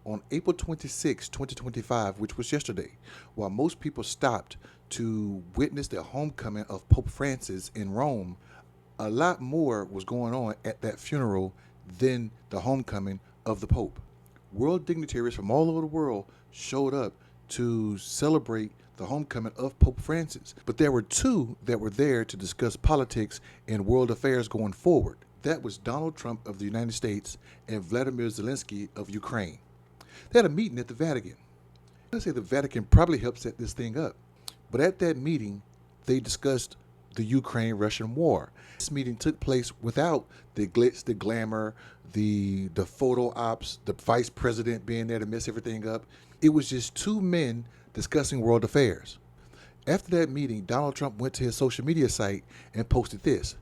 On April 26, 2025, which was yesterday, while most people stopped to witness the homecoming of Pope Francis in Rome, a lot more was going on at that funeral than the homecoming of the Pope. World dignitaries from all over the world showed up to celebrate the homecoming of Pope Francis. But there were two that were there to discuss politics and world affairs going forward. That was Donald Trump of the United States and Vladimir Zelensky of Ukraine. They had a meeting at the Vatican. I say the Vatican probably helped set this thing up. But at that meeting, they discussed the Ukraine-Russian war. This meeting took place without the glitz, the glamour, the photo ops, the vice president being there to mess everything up. It was just two men discussing world affairs. After that meeting, Donald Trump went to his social media site and posted this.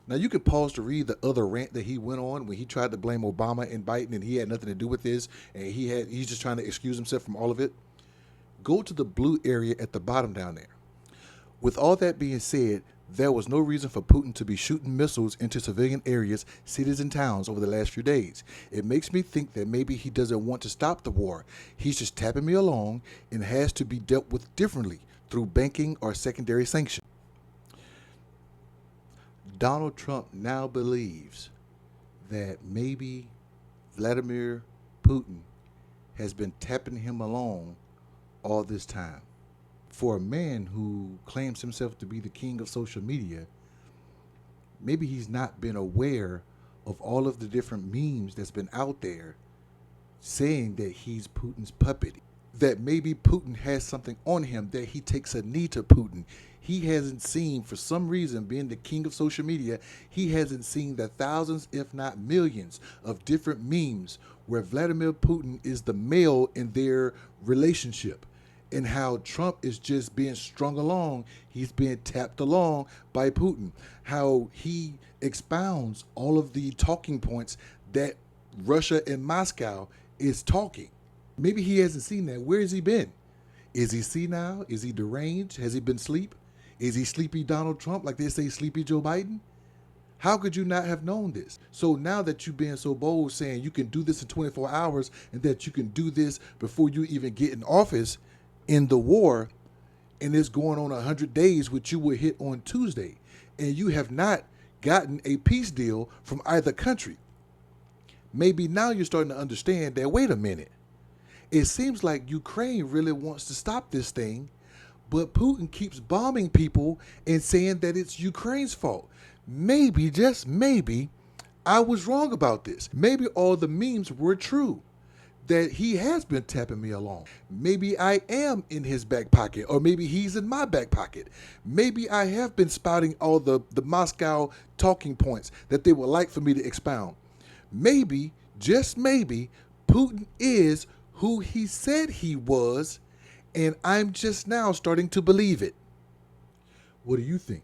Now, you can pause to read the other rant that he went on when he tried to blame Obama and Biden, and he had nothing to do with this, and he's just trying to excuse himself from all of it. Go to the blue area at the bottom down there. With all that being said, there was no reason for Putin to be shooting missiles into civilian areas, cities, and towns over the last few days. It makes me think that maybe he doesn't want to stop the war. He's just tapping me along and has to be dealt with differently through banking or secondary sanction. Donald Trump now believes that maybe Vladimir Putin has been tapping him along all this time. For a man who claims himself to be the king of social media, maybe he's not been aware of all of the different memes that's been out there saying that he's Putin's puppet. That maybe Putin has something on him, that he takes a knee to Putin. He hasn't seen, for some reason, being the king of social media, he hasn't seen the thousands, if not millions, of different memes where Vladimir Putin is the male in their relationship. And how Trump is just being strung along. He's being tapped along by Putin. How he expounds all of the talking points that Russia and Moscow is talking. Maybe he hasn't seen that. Where has he been? Is he senile? Is he deranged? Has he been asleep? Is he sleepy Donald Trump, like they say sleepy Joe Biden? How could you not have known this? So now that you've been so bold saying you can do this in 24 hours and that you can do this before you even get in office, in the war, and it's going on 100 days, which you will hit on Tuesday, and you have not gotten a peace deal from either country. Maybe now you're starting to understand that, wait a minute, it seems like Ukraine really wants to stop this thing, but Putin keeps bombing people and saying that it's Ukraine's fault. Maybe, just maybe, I was wrong about this. Maybe all the memes were true, that he has been tapping me along. Maybe I am in his back pocket, or maybe he's in my back pocket. Maybe I have been spouting all the Moscow talking points that they would like for me to expound. Maybe, just maybe, Putin is who he said he was, and I'm just now starting to believe it. What do you think?